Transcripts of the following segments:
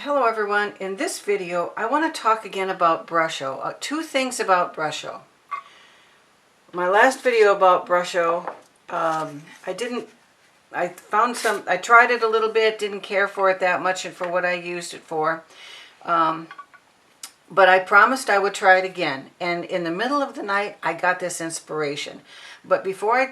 Hello everyone. In this video I want to talk again about Brusho. Two things about Brusho. My last video about Brusho, I tried it a little bit, didn't care for it that much and for what I used it for. But I promised I would try it again. And in the middle of the night I got this inspiration. But before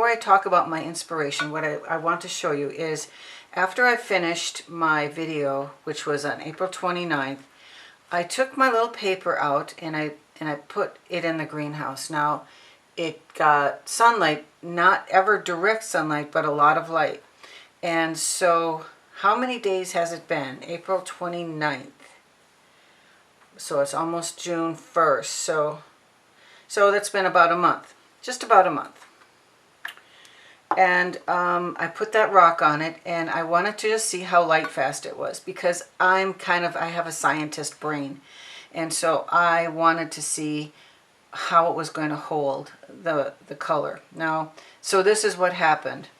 I talk about my inspiration, what I want to show you is after I finished my video, which was on April 29th, I took my little paper out and I put it in the greenhouse. Now, it got sunlight, not ever direct sunlight, but a lot of light. And so, how many days has it been? April 29th. So it's almost June 1st. So that's been about a month. Just about a month. And I put that rock on it, and I wanted to just see how Lightfast it was, because I have a scientist brain, and so I wanted to see how it was going to hold the color. Now, so this is what happened.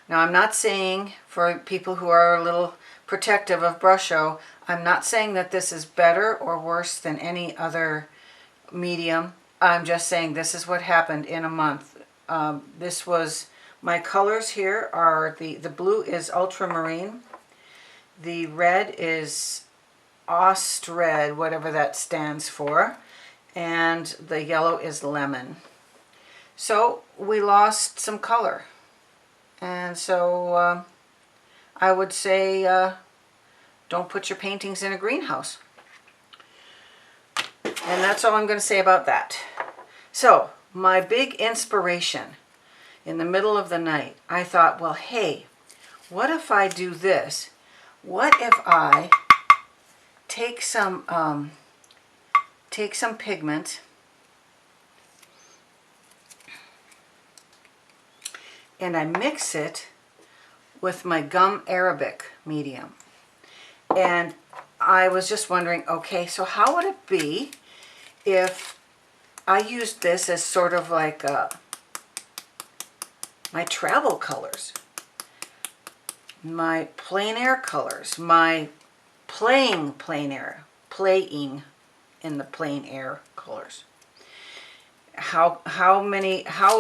Now, I'm not saying, for people who are a little protective of Brusho, I'm not saying that this is better or worse than any other medium. I'm just saying this is what happened in a month. This was, my colors here are, the blue is ultramarine, the red is Ost red, whatever that stands for, and the yellow is lemon. So we lost some color, and so I would say don't put your paintings in a greenhouse. And that's all I'm going to say about that. So, my big inspiration in the middle of the night, I thought, well, hey, what if I do this? What if I take some pigment and I mix it with my gum arabic medium? And I was just wondering, okay, so how would it be if I used this as sort of like my travel colors, my plein air colors, my playing in the plein air colors. How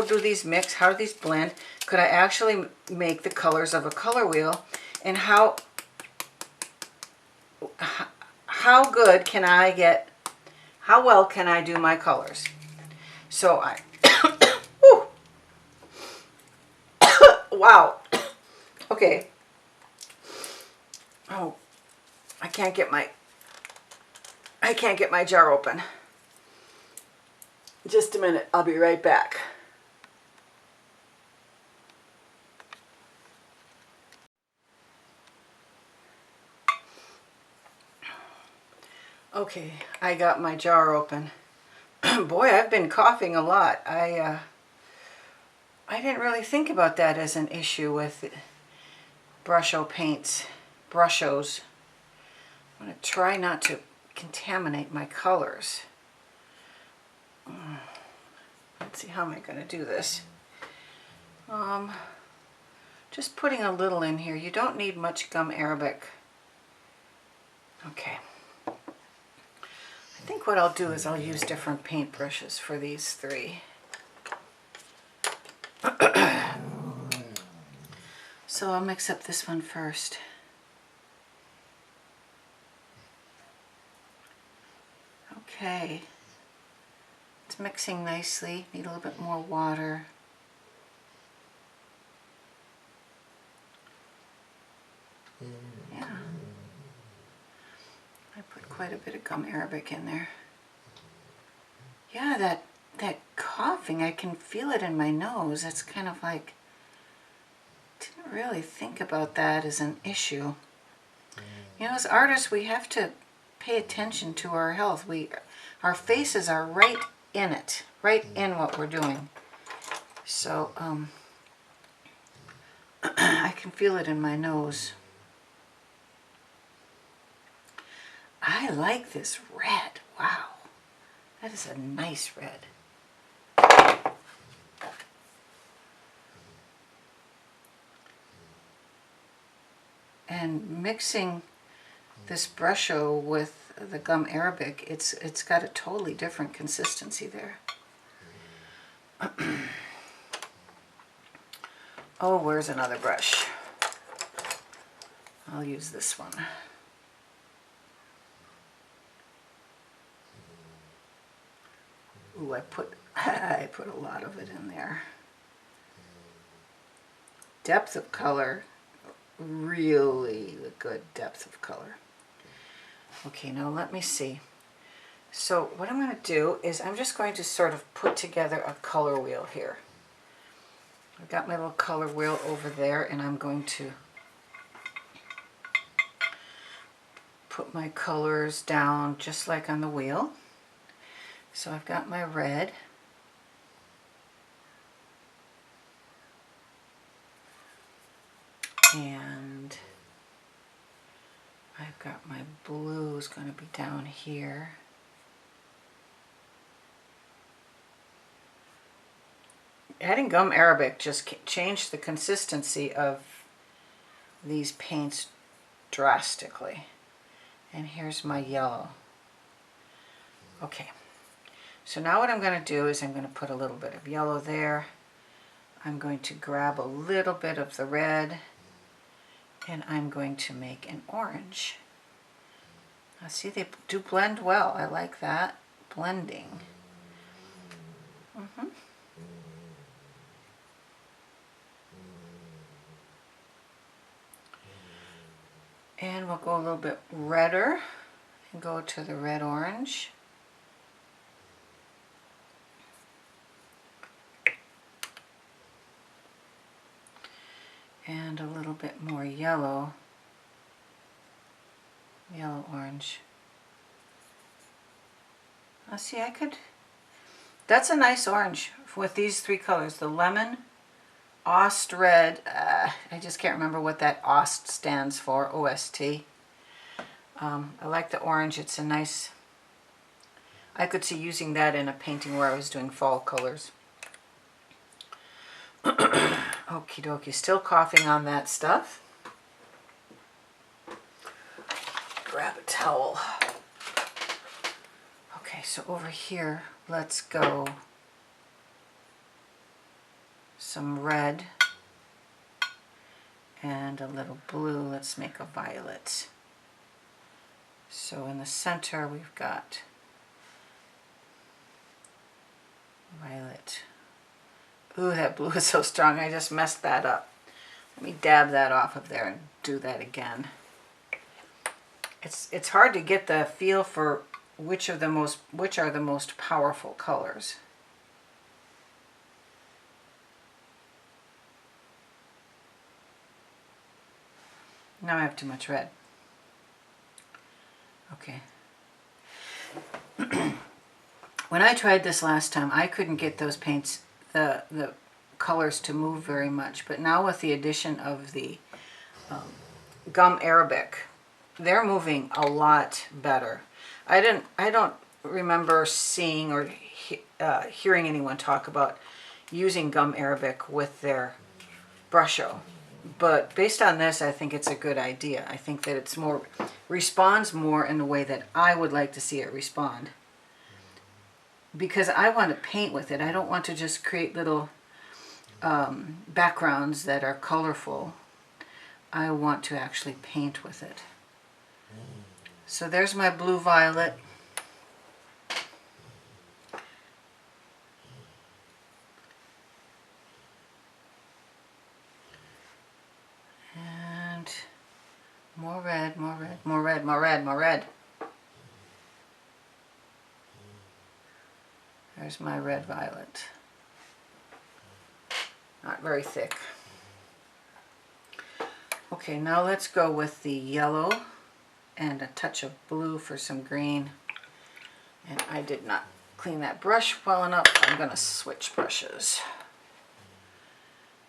do these mix? How do these blend? Could I actually make the colors of a color wheel? And how good can I get? How well can I do my colors? So I, wow, okay. Oh, I can't get my jar open. Just a minute, I'll be right back. Okay, I got my jar open. Boy, I've been coughing a lot. I didn't really think about that as an issue with Brusho paints, Brushos. I'm going to try not to contaminate my colors. Let's see, how am I going to do this? Just putting a little in here. You don't need much gum arabic. Okay. I think what I'll do is I'll use different paint brushes for these three. So I'll mix up this one first. Okay. It's mixing nicely. Need a little bit more water. Yeah. I put quite a bit of gum arabic in there. Yeah, that coughing, I can feel it in my nose. It's kind of like, didn't really think about that as an issue. You know, as artists, we have to pay attention to our health. Our faces are right in it, right in what we're doing. So, I can feel it in my nose. I like this red. Wow. That is a nice red. And mixing this Brusho with the gum arabic, it's got a totally different consistency there. Oh, where's another brush? I'll use this one. Ooh, I put a lot of it in there. Depth of color, really good depth of color. Okay, now let me see. So what I'm going to do is I'm just going to sort of put together a color wheel here. I've got my little color wheel over there, and I'm going to put my colors down just like on the wheel. So I've got my red. And I've got my blue is going to be down here. Adding gum arabic just changed the consistency of these paints drastically. And here's my yellow. Okay, so now what I'm going to do is I'm going to put a little bit of yellow there. I'm going to grab a little bit of the red, and I'm going to make an orange. Now see, they do blend well. I like that blending. And we'll go a little bit redder and go to the red orange. And a little bit more yellow, yellow orange. Now see, I could, that's a nice orange with these three colors, the lemon, Ost red, I just can't remember what that Ost stands for, O-S-T. I like the orange, it's a nice, I could see using that in a painting where I was doing fall colors. Okie dokie, still coughing on that stuff. Grab a towel. Okay, so over here, let's go some red and a little blue. Let's make a violet. So in the center we've got violet. Ooh, that blue is so strong. I just messed that up. Let me dab that off of there and do that again. It's hard to get the feel for which are the most powerful colors. Now I have too much red. Okay. When I tried this last time, I couldn't get those paints, the colors to move very much. But now with the addition of the gum arabic, they're moving a lot better. I don't remember seeing or hearing anyone talk about using gum arabic with their Brusho. But based on this, I think it's a good idea. I think that it's more, responds more in the way that I would like to see it respond. Because I want to paint with it. I don't want to just create little backgrounds that are colorful. I want to actually paint with it. So there's my blue violet. More red, more red, more red, more red, more red. There's my red violet. Not very thick. Okay, now let's go with the yellow and a touch of blue for some green. And I did not clean that brush well enough. I'm going to switch brushes.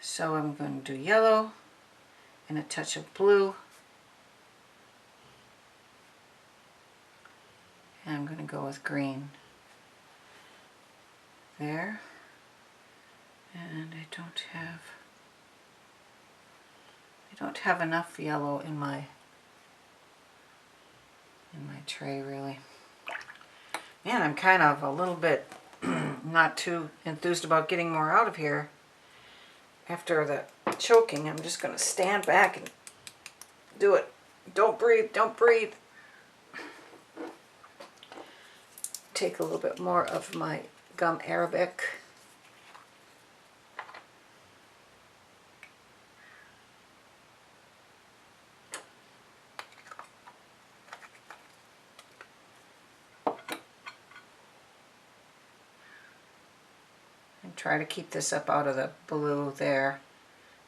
So I'm going to do yellow and a touch of blue. And I'm going to go with green there. And I don't have enough yellow in my in my tray, really. Man, I'm kind of a little bit not too enthused about getting more out of here. After the choking, I'm just going to stand back and do it. Don't breathe, don't breathe. Take a little bit more of my gum arabic. And try to keep this up out of the blue there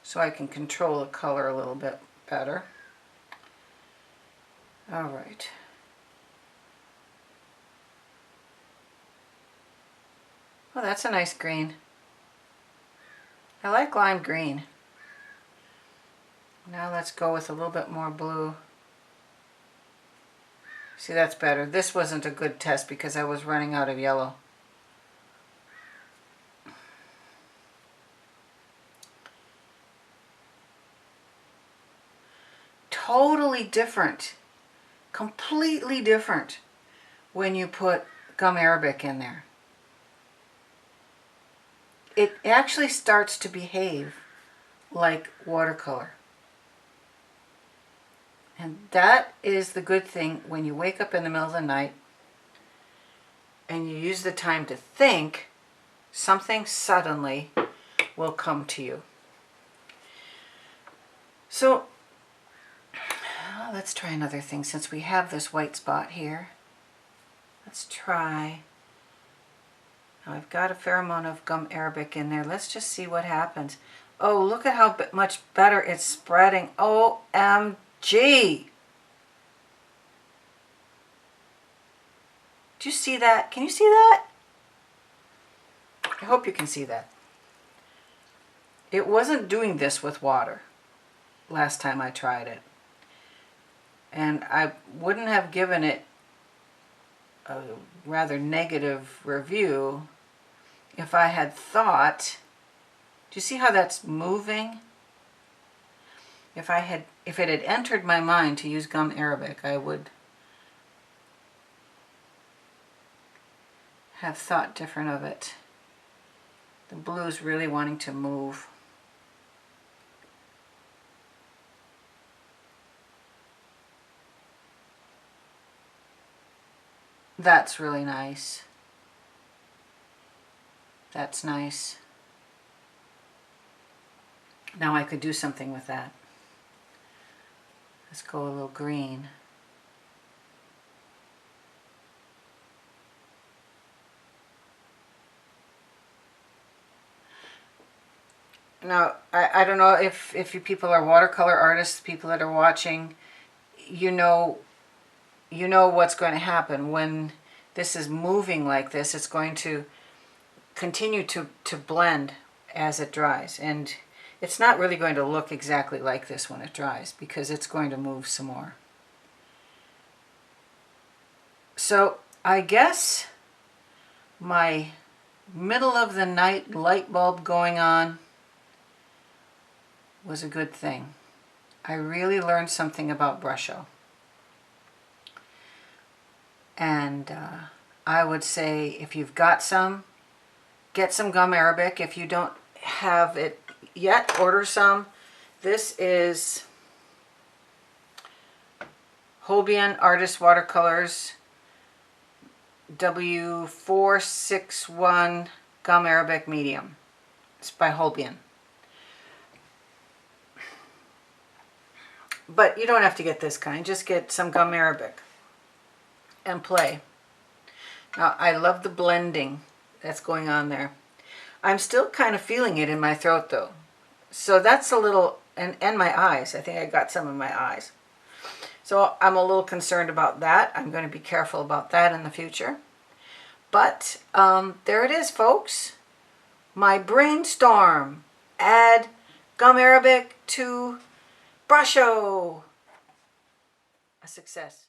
so I can control the color a little bit better. All right. Oh, that's a nice green. I like lime green. Now let's go with a little bit more blue. See, that's better. This wasn't a good test because I was running out of yellow. Totally different. Completely different when you put gum arabic in there. It actually starts to behave like watercolor. And that is the good thing when you wake up in the middle of the night and you use the time to think, something suddenly will come to you. So let's try another thing since we have this white spot here. Let's try. Now I've got a fair amount of gum arabic in there. Let's just see what happens. Oh, look at how much better it's spreading. OMG! Do you see that? Can you see that? I hope you can see that. It wasn't doing this with water last time I tried it. And I wouldn't have given it a rather negative review if I had thought, do you see how that's moving? If it had entered my mind to use gum arabic, I would have thought different of it. The blue's really wanting to move. That's really nice. That's nice. Now I could do something with that. Let's go a little green. Now, I don't know if you people are watercolor artists, people that are watching, you know what's going to happen. When this is moving like this, it's going to continue to blend as it dries. And it's not really going to look exactly like this when it dries because it's going to move some more. So I guess my middle of the night light bulb going on was a good thing. I really learned something about Brusho. And I would say if you've got some, get some gum arabic. If you don't have it yet, order some. This is Holbein Artist Watercolors W461 Gum Arabic Medium. It's by Holbein. But you don't have to get this kind. Just get some gum arabic and play. Now, I love the blending that's going on there. I'm still kind of feeling it in my throat, though. So that's a little, and my eyes. I think I got some in my eyes. So I'm a little concerned about that. I'm going to be careful about that in the future. But there it is, folks. My brainstorm. Add gum arabic to Brusho. A success.